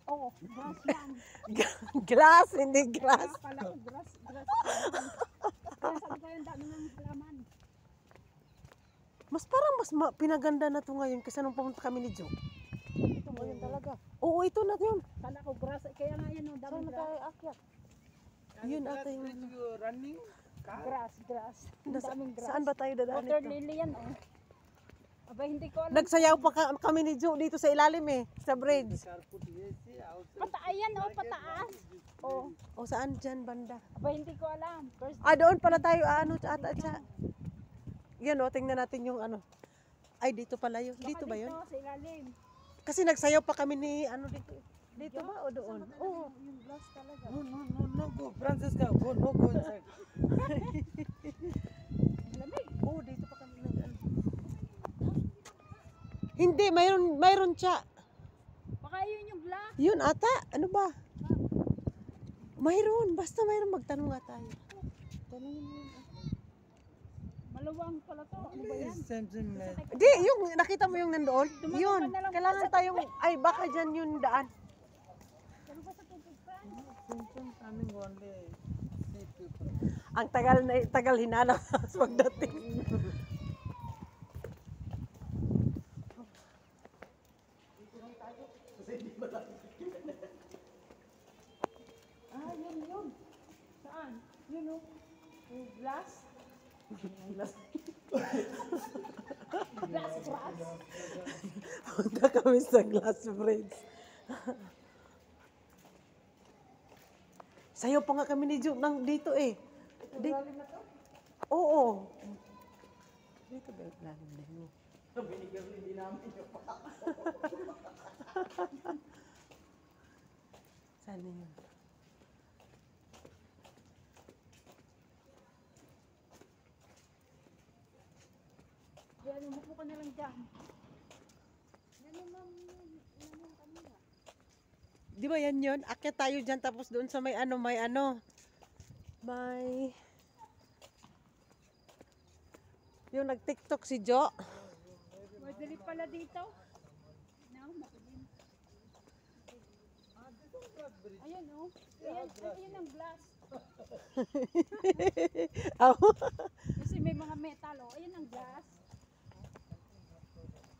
Oo, grass yan. Glass, hindi grass. Kaya pala ko, grass. Kaya sabi ko yung dami ng halaman. Mas parang pinaganda na to ngayon kasi nung pumunta kami ni Joe. Ito ngayon talaga. Oo, ito na yun. Kala ko grass, kaya nga yan ang Saan daming na grass. tayo akyat? Yun ata yung... running car. Grass. Ang daming grass. Saan ba tayo dadaan Water ito? lily yan, oh. Aba, hindi ko alam. Nagsayaw pa kami ni Joe dito sa ilalim eh, sa bridge. Ayan, oh, pataas. Oh, O saan dyan banda? aba, hindi ko alam. First, Doon pala tayo, ata. Yan o, tingnan natin yung ano. Ay, dito pala yun. Dito ba yun? Dito, sa ilalim. Kasi nagsayaw pa kami ni, dito. Dito ba o doon? Oo. Yung grass talaga. No, go, Francesca, go inside. Lamig. Oo, dito pa kami Hindi, mayroon siya. Baka yun yung glass. Yun ata, ano ba? Basta mayroon, magtanong nga tayo. Tanongin mo yun. Maluwang pala to. Ano ba yan? Di, yung nakita mo yung nandoon? Yun, kailangan tayong, baka dyan yung daan. Ano ba sa tubig pa? Coming only see people. Ang tagal hinanap sa pagdating. Yun. Saan? Yun, oh. Yung glass. Glass. Punta kami sa Glass Bridge. Sayo pa nga kami ni Joe dito eh. Oo. Dito ba yung lalim na yun? Binigyan hindi namin yung Saan na yun? Yan, umupo ka na lang dyan. Di ba yan yun? Akyat tayo dyan tapos doon sa may yung nag-TikTok si Jo. Madali pala dito. No, makulim. Ayun, oh. Ayun ang glass. Kasi may mga metal, oh. Ayun ang glass.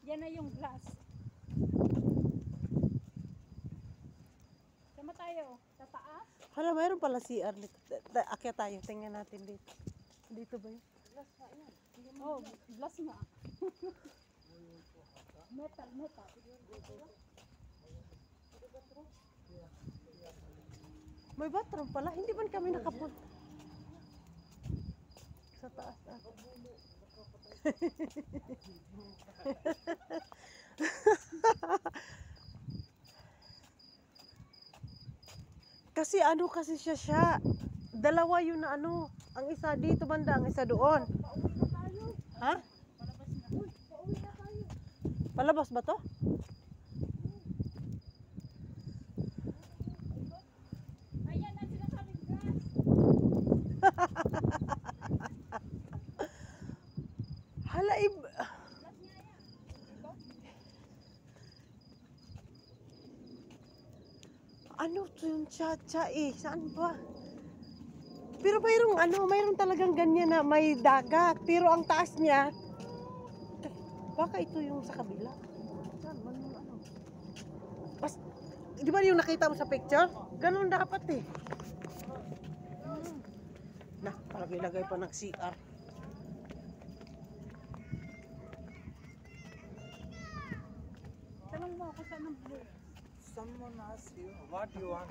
Yan na yung glass. Sama tayo. Sa taas. Hala, mayroon pala CR. Akyat tayo. Tingnan natin dito. Dito ba yun? Glass nga yan. Oh, glass nga. Metal. May bathroom pala. Hindi man kami nakapunta. Sa taas. Kasi siya. Dalawa yun na Ang isa dito banda, ang isa doon. Ha? Palabas ba to? Ayan ang sinasabing glass. Hala, ano to yung cha-cha eh? Saan ba? Pero mayroong talagang ganyan na may dagat. Pero ang taas niya, baka ito yung sa kabila. Saan man yung di ba yung nakita mo sa picture? Ganun dapat eh. Parang ilagay pa ng CR. Tanong mo ako saan ang blue. Someone asks you what you want.